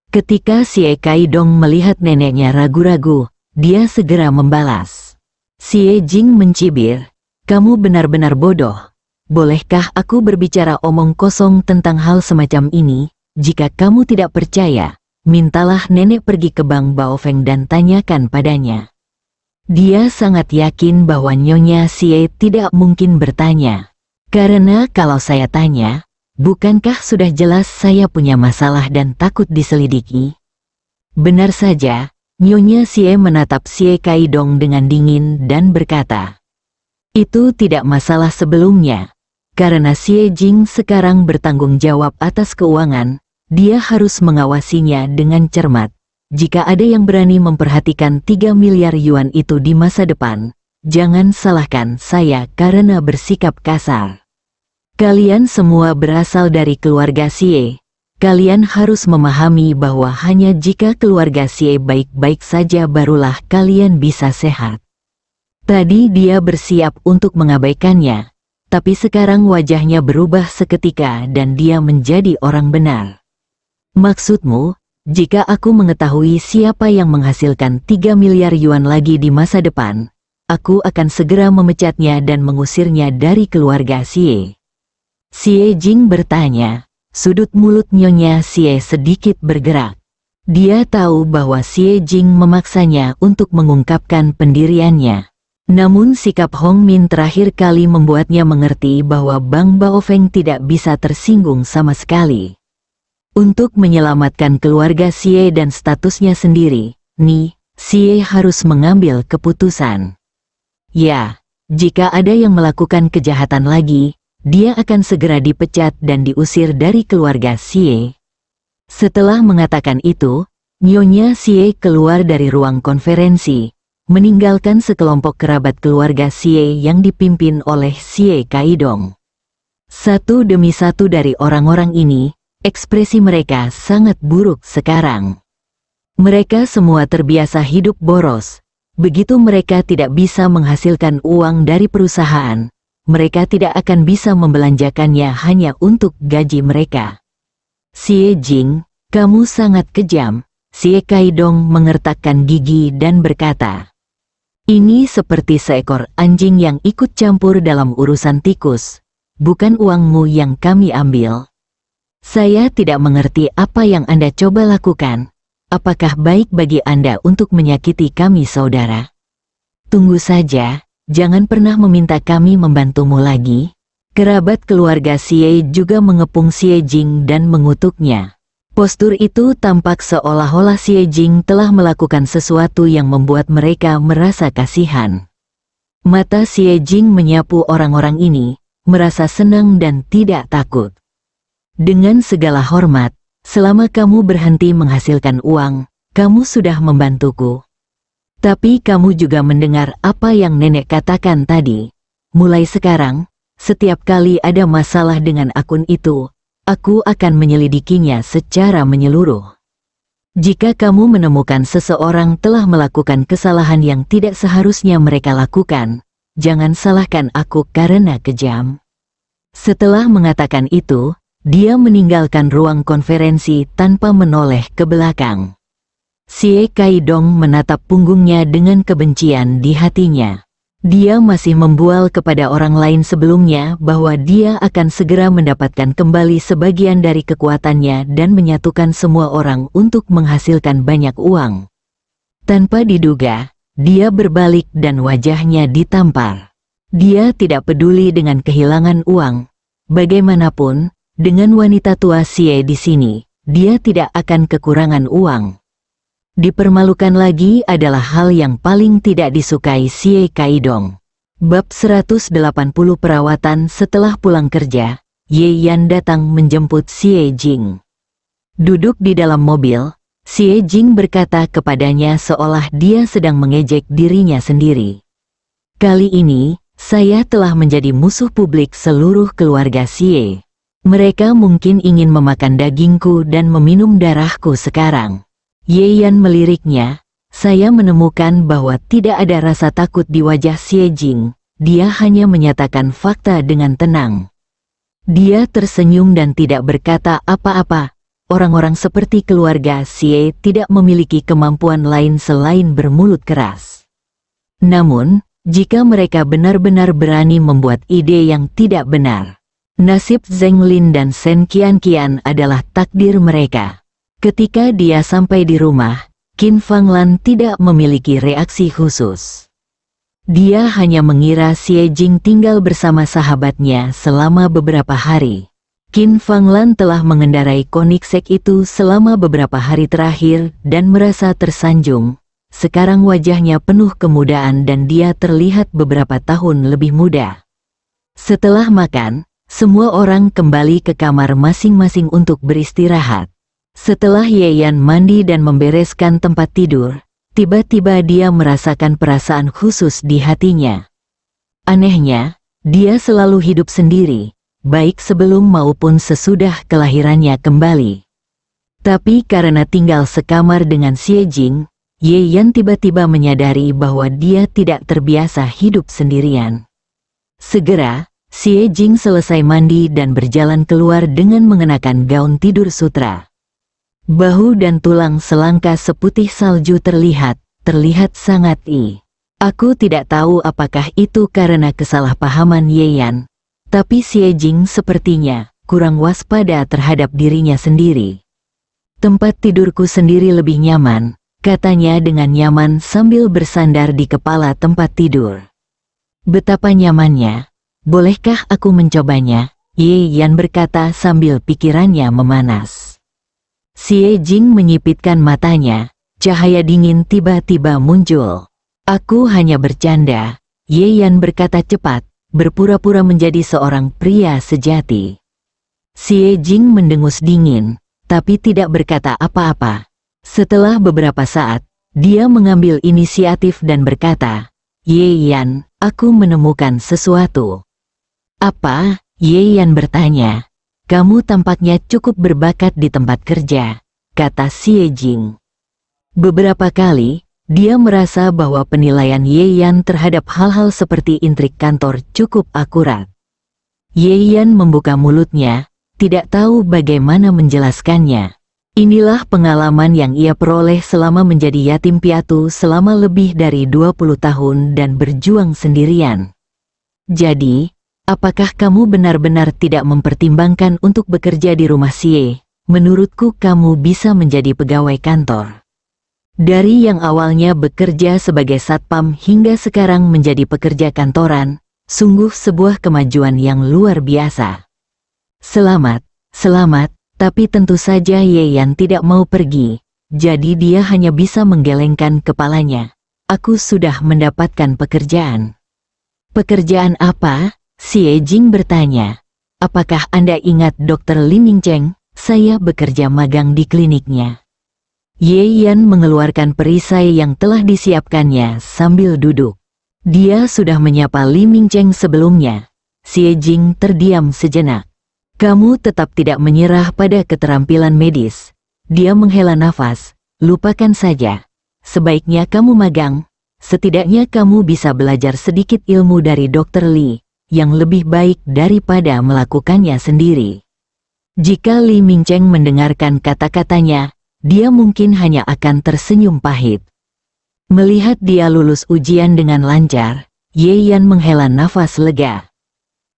Ketika Xie Kaidong melihat neneknya ragu-ragu, dia segera membalas. Xie Jing mencibir, kamu benar-benar bodoh. Bolehkah aku berbicara omong kosong tentang hal semacam ini? Jika kamu tidak percaya, mintalah nenek pergi ke Bang Baofeng dan tanyakan padanya. Dia sangat yakin bahwa Nyonya Xie tidak mungkin bertanya. Karena kalau saya tanya, bukankah sudah jelas saya punya masalah dan takut diselidiki? Benar saja, Nyonya Xie menatap Xie Kaidong dengan dingin dan berkata, itu tidak masalah sebelumnya. Karena Xie Jing sekarang bertanggung jawab atas keuangan, dia harus mengawasinya dengan cermat. Jika ada yang berani memperhatikan 3 miliar yuan itu di masa depan, jangan salahkan saya karena bersikap kasar. Kalian semua berasal dari keluarga Xie. Kalian harus memahami bahwa hanya jika keluarga Xie baik-baik saja barulah kalian bisa sehat. Tadi dia bersiap untuk mengabaikannya, tapi sekarang wajahnya berubah seketika dan dia menjadi orang benar. Maksudmu, jika aku mengetahui siapa yang menghasilkan 3 miliar yuan lagi di masa depan, aku akan segera memecatnya dan mengusirnya dari keluarga Xie. Xie Jing bertanya, sudut mulut Nyonya Xie sedikit bergerak. Dia tahu bahwa Xie Jing memaksanya untuk mengungkapkan pendiriannya. Namun sikap Hong Min terakhir kali membuatnya mengerti bahwa Bang Baofeng tidak bisa tersinggung sama sekali. Untuk menyelamatkan keluarga Xie dan statusnya sendiri, Xie harus mengambil keputusan. Ya, jika ada yang melakukan kejahatan lagi, dia akan segera dipecat dan diusir dari keluarga Xie. Setelah mengatakan itu, Nyonya Xie keluar dari ruang konferensi, meninggalkan sekelompok kerabat keluarga Xie yang dipimpin oleh Xie Kaidong. Satu demi satu dari orang-orang ini, ekspresi mereka sangat buruk sekarang. Mereka semua terbiasa hidup boros. Begitu mereka tidak bisa menghasilkan uang dari perusahaan, mereka tidak akan bisa membelanjakannya hanya untuk gaji mereka. Xie Jing, kamu sangat kejam. Xie Kaidong mengertakkan gigi dan berkata, ini seperti seekor anjing yang ikut campur dalam urusan tikus. Bukan uangmu yang kami ambil. Saya tidak mengerti apa yang Anda coba lakukan. Apakah baik bagi Anda untuk menyakiti kami saudara? Tunggu saja, jangan pernah meminta kami membantumu lagi." Kerabat keluarga Xie juga mengepung Xie Jing dan mengutuknya. Postur itu tampak seolah-olah Xie Jing telah melakukan sesuatu yang membuat mereka merasa kasihan. Mata Xie Jing menyapu orang-orang ini, merasa senang dan tidak takut. "Dengan segala hormat, selama kamu berhenti menghasilkan uang, kamu sudah membantuku. Tapi kamu juga mendengar apa yang nenek katakan tadi. Mulai sekarang, setiap kali ada masalah dengan akun itu, aku akan menyelidikinya secara menyeluruh. Jika kamu menemukan seseorang telah melakukan kesalahan yang tidak seharusnya mereka lakukan, jangan salahkan aku karena kejam." Setelah mengatakan itu, dia meninggalkan ruang konferensi tanpa menoleh ke belakang. Xie Kaidong menatap punggungnya dengan kebencian di hatinya. Dia masih membual kepada orang lain sebelumnya bahwa dia akan segera mendapatkan kembali sebagian dari kekuatannya dan menyatukan semua orang untuk menghasilkan banyak uang. Tanpa diduga, dia berbalik dan wajahnya ditampar. Dia tidak peduli dengan kehilangan uang. Bagaimanapun, dengan wanita tua Xie di sini, dia tidak akan kekurangan uang. Dipermalukan lagi adalah hal yang paling tidak disukai Xie Kaidong. Bab 180 perawatan. Setelah pulang kerja, Ye Yan datang menjemput Xie Jing. Duduk di dalam mobil, Xie Jing berkata kepadanya seolah dia sedang mengejek dirinya sendiri. "Kali ini, saya telah menjadi musuh publik seluruh keluarga Xie. Mereka mungkin ingin memakan dagingku dan meminum darahku sekarang." Ye Yan meliriknya, "Saya menemukan bahwa tidak ada rasa takut di wajah Xie Jing, dia hanya menyatakan fakta dengan tenang." Dia tersenyum dan tidak berkata apa-apa. Orang-orang seperti keluarga Xie tidak memiliki kemampuan lain selain bermulut keras. Namun, jika mereka benar-benar berani membuat ide yang tidak benar, nasib Zheng Lin dan Shen Qianqian adalah takdir mereka. Ketika dia sampai di rumah, Qin Fanglan tidak memiliki reaksi khusus. Dia hanya mengira Xie Jing tinggal bersama sahabatnya selama beberapa hari. Qin Fanglan telah mengendarai Koenigsegg itu selama beberapa hari terakhir dan merasa tersanjung. Sekarang wajahnya penuh kemudaan dan dia terlihat beberapa tahun lebih muda. Setelah makan, semua orang kembali ke kamar masing-masing untuk beristirahat. Setelah Ye Yan mandi dan membereskan tempat tidur, tiba-tiba dia merasakan perasaan khusus di hatinya. Anehnya, dia selalu hidup sendiri, baik sebelum maupun sesudah kelahirannya kembali. Tapi karena tinggal sekamar dengan Xie Jing, Ye Yan tiba-tiba menyadari bahwa dia tidak terbiasa hidup sendirian. Segera, Xie Jing selesai mandi dan berjalan keluar dengan mengenakan gaun tidur sutra. Bahu dan tulang selangka seputih salju terlihat sangat Aku tidak tahu apakah itu karena kesalahpahaman Ye Yan, tapi Xie Jing sepertinya kurang waspada terhadap dirinya sendiri. "Tempat tidurku sendiri lebih nyaman," katanya dengan nyaman sambil bersandar di kepala tempat tidur. "Betapa nyamannya, bolehkah aku mencobanya?" Ye Yan berkata sambil pikirannya memanas. Xie Jing menyipitkan matanya, cahaya dingin tiba-tiba muncul. "Aku hanya bercanda," Ye Yan berkata cepat, berpura-pura menjadi seorang pria sejati. Xie Jing mendengus dingin, tapi tidak berkata apa-apa. Setelah beberapa saat, dia mengambil inisiatif dan berkata, "Ye Yan, aku menemukan sesuatu." "Apa?" Ye Yan bertanya. "Kamu tampaknya cukup berbakat di tempat kerja," kata Xie Jing. Beberapa kali, dia merasa bahwa penilaian Ye Yan terhadap hal-hal seperti intrik kantor cukup akurat. Ye Yan membuka mulutnya, tidak tahu bagaimana menjelaskannya. Inilah pengalaman yang ia peroleh selama menjadi yatim piatu selama lebih dari 20 tahun dan berjuang sendirian. "Jadi, apakah kamu benar-benar tidak mempertimbangkan untuk bekerja di rumah Xie? Menurutku kamu bisa menjadi pegawai kantor." Dari yang awalnya bekerja sebagai satpam hingga sekarang menjadi pekerja kantoran, sungguh sebuah kemajuan yang luar biasa. Selamat, selamat, tapi tentu saja Yeyan tidak mau pergi, jadi dia hanya bisa menggelengkan kepalanya. Aku sudah mendapatkan pekerjaan. Pekerjaan apa? Xie Jing bertanya. Apakah Anda ingat Dr. Lin Yingcheng? Saya bekerja magang di kliniknya. Yeyan mengeluarkan perisai yang telah disiapkannya sambil duduk. Dia sudah menyapa Li Mingcheng sebelumnya. Xie Jing terdiam sejenak. Kamu tetap tidak menyerah pada keterampilan medis. Dia menghela nafas. Lupakan saja. Sebaiknya kamu magang. Setidaknya kamu bisa belajar sedikit ilmu dari Dr. Li, yang lebih baik daripada melakukannya sendiri. Jika Li Mingcheng mendengarkan kata-katanya, dia mungkin hanya akan tersenyum pahit. Melihat dia lulus ujian dengan lancar, Yeyan menghela nafas lega.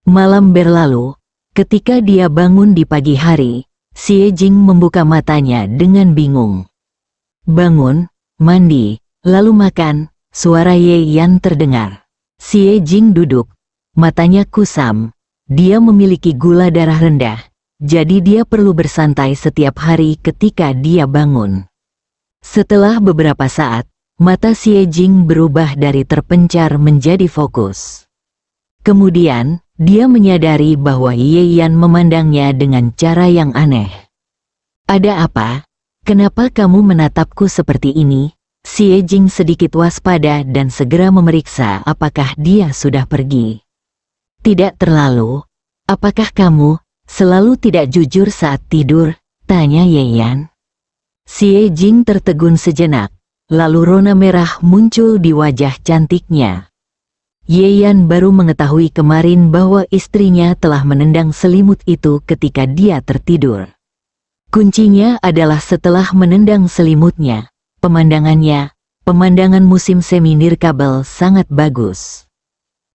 Malam berlalu, ketika dia bangun di pagi hari, Xie Jing membuka matanya dengan bingung. Bangun, mandi, lalu makan, suara Yeyan terdengar. Xie Jing duduk, matanya kusam. Dia memiliki gula darah rendah. Jadi dia perlu bersantai setiap hari ketika dia bangun. Setelah beberapa saat, mata Xie Jing berubah dari terpencar menjadi fokus. Kemudian, dia menyadari bahwa Yeyan memandangnya dengan cara yang aneh. Ada apa? Kenapa kamu menatapku seperti ini? Xie Jing sedikit waspada dan segera memeriksa apakah dia sudah pergi. Tidak terlalu. Apakah kamu selalu tidak jujur saat tidur? Tanya Yeyan. Xie Jing tertegun sejenak, lalu rona merah muncul di wajah cantiknya. Yeyan baru mengetahui kemarin bahwa istrinya telah menendang selimut itu ketika dia tertidur. Kuncinya adalah setelah menendang selimutnya, pemandangan musim semi nirkabel sangat bagus.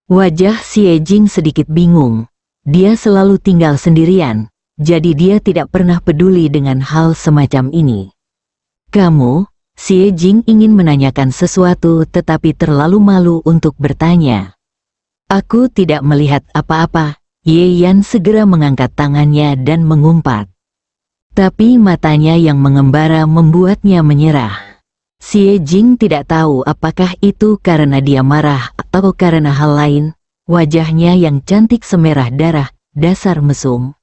Wajah Xie Jing sedikit bingung. Dia selalu tinggal sendirian, jadi dia tidak pernah peduli dengan hal semacam ini. Kamu? Xie Jing ingin menanyakan sesuatu tetapi terlalu malu untuk bertanya. Aku tidak melihat apa-apa. Yeyan segera mengangkat tangannya dan mengumpat. Tapi matanya yang mengembara membuatnya menyerah. Xie Jing tidak tahu apakah itu karena dia marah atau karena hal lain. Wajahnya yang cantik semerah darah, dasar mesum.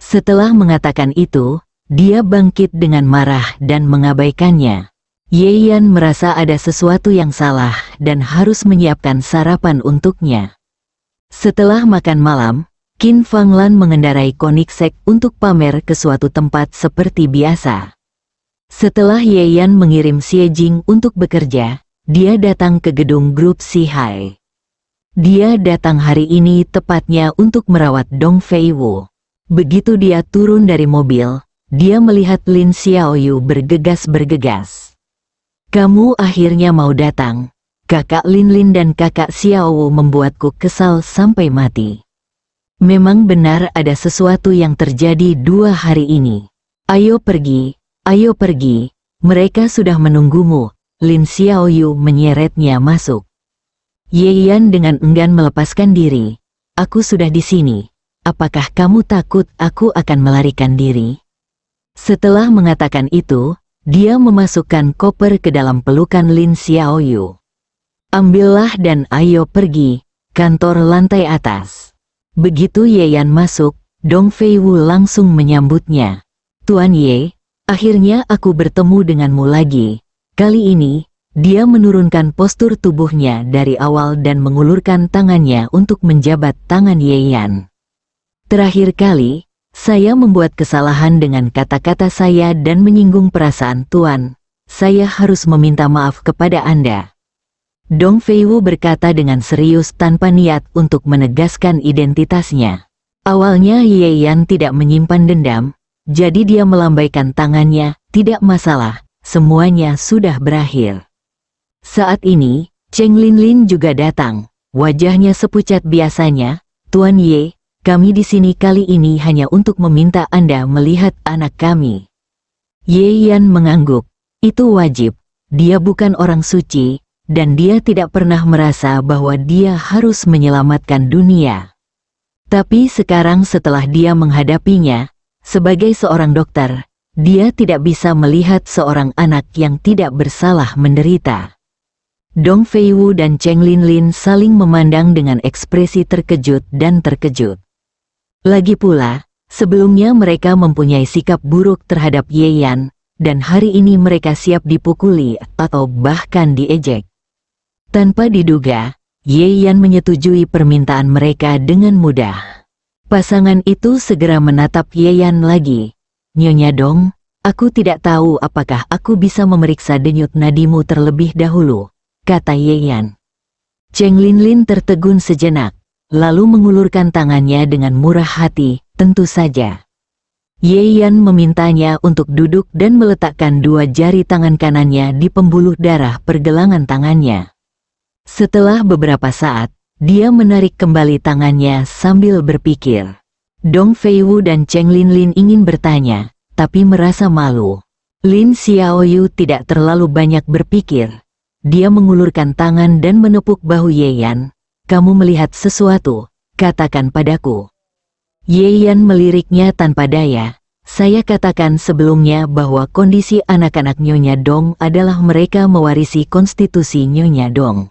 Setelah mengatakan itu, dia bangkit dengan marah dan mengabaikannya. Yeyan merasa ada sesuatu yang salah dan harus menyiapkan sarapan untuknya. Setelah makan malam, Qin Fanglan mengendarai Koenigsegg untuk pamer ke suatu tempat seperti biasa. Setelah Yeyan mengirim Xie Jing untuk bekerja, dia datang ke gedung grup Sihai. Dia datang hari ini tepatnya untuk merawat Dong Feiwu. Begitu dia turun dari mobil, dia melihat Lin Xiaoyu bergegas-bergegas. Kamu akhirnya mau datang. Kakak Lin Lin dan kakak Xiaowu membuatku kesal sampai mati. Memang benar ada sesuatu yang terjadi 2 hari ini. Ayo pergi, mereka sudah menunggumu. Lin Xiaoyu menyeretnya masuk. Yeyan dengan enggan melepaskan diri. Aku sudah di sini. Apakah kamu takut aku akan melarikan diri? Setelah mengatakan itu, dia memasukkan koper ke dalam pelukan Lin Xiaoyu. Ambillah dan ayo pergi, kantor lantai atas. Begitu Yeyan masuk, Dong Feiwu langsung menyambutnya. Tuan Ye, akhirnya aku bertemu denganmu lagi. Kali ini, dia menurunkan postur tubuhnya dari awal dan mengulurkan tangannya untuk menjabat tangan Yeyan. Terakhir kali, saya membuat kesalahan dengan kata-kata saya dan menyinggung perasaan Tuan. Saya harus meminta maaf kepada Anda. Dong Feiwu berkata dengan serius tanpa niat untuk menegaskan identitasnya. Awalnya Yeyan tidak menyimpan dendam, jadi dia melambaikan tangannya, tidak masalah, semuanya sudah berakhir. Saat ini, Cheng Linlin juga datang. Wajahnya sepucat biasanya. Tuan Ye, kami di sini kali ini hanya untuk meminta Anda melihat anak kami. Yeyan mengangguk. Itu wajib. dia bukan orang suci, dan dia tidak pernah merasa bahwa dia harus menyelamatkan dunia. Tapi sekarang setelah dia menghadapinya, sebagai seorang dokter, dia tidak bisa melihat seorang anak yang tidak bersalah menderita. Dong Feiwu dan Cheng Linlin saling memandang dengan ekspresi terkejut dan terkejut. Lagi pula, sebelumnya mereka mempunyai sikap buruk terhadap Ye Yan, dan hari ini mereka siap dipukuli atau bahkan diejek. Tanpa diduga, Ye Yan menyetujui permintaan mereka dengan mudah. Pasangan itu segera menatap Ye Yan lagi. "Nyonya Dong, aku tidak tahu apakah aku bisa memeriksa denyut nadimu terlebih dahulu," kata Ye Yan. Cheng Linlin tertegun sejenak, lalu mengulurkan tangannya dengan murah hati, "Tentu saja." Ye Yan memintanya untuk duduk dan meletakkan dua jari tangan kanannya di pembuluh darah pergelangan tangannya. Setelah beberapa saat, dia menarik kembali tangannya sambil berpikir. Dong Feiwu dan Cheng Linlin ingin bertanya, tapi merasa malu. Lin Xiaoyu tidak terlalu banyak berpikir. Dia mengulurkan tangan dan menepuk bahu Ye Yan. "Kamu melihat sesuatu, katakan padaku." Ye Yan meliriknya tanpa daya. "Saya katakan sebelumnya bahwa kondisi anak-anak Nyonya Dong adalah mereka mewarisi konstitusi Nyonya Dong.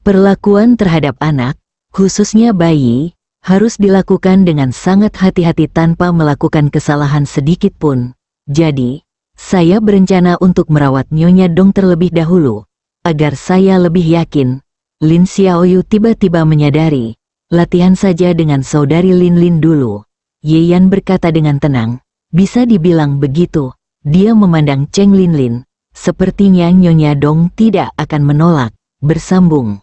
Perlakuan terhadap anak, khususnya bayi, harus dilakukan dengan sangat hati-hati tanpa melakukan kesalahan sedikit pun. Jadi, saya berencana untuk merawat Nyonya Dong terlebih dahulu, agar saya lebih yakin." Lin Xiaoyu tiba-tiba menyadari, "Latihan saja dengan saudari Linlin dulu." Ye Yan berkata dengan tenang, "Bisa dibilang begitu." Dia memandang Cheng Linlin, "Sepertinya Nyonya Dong tidak akan menolak." Bersambung.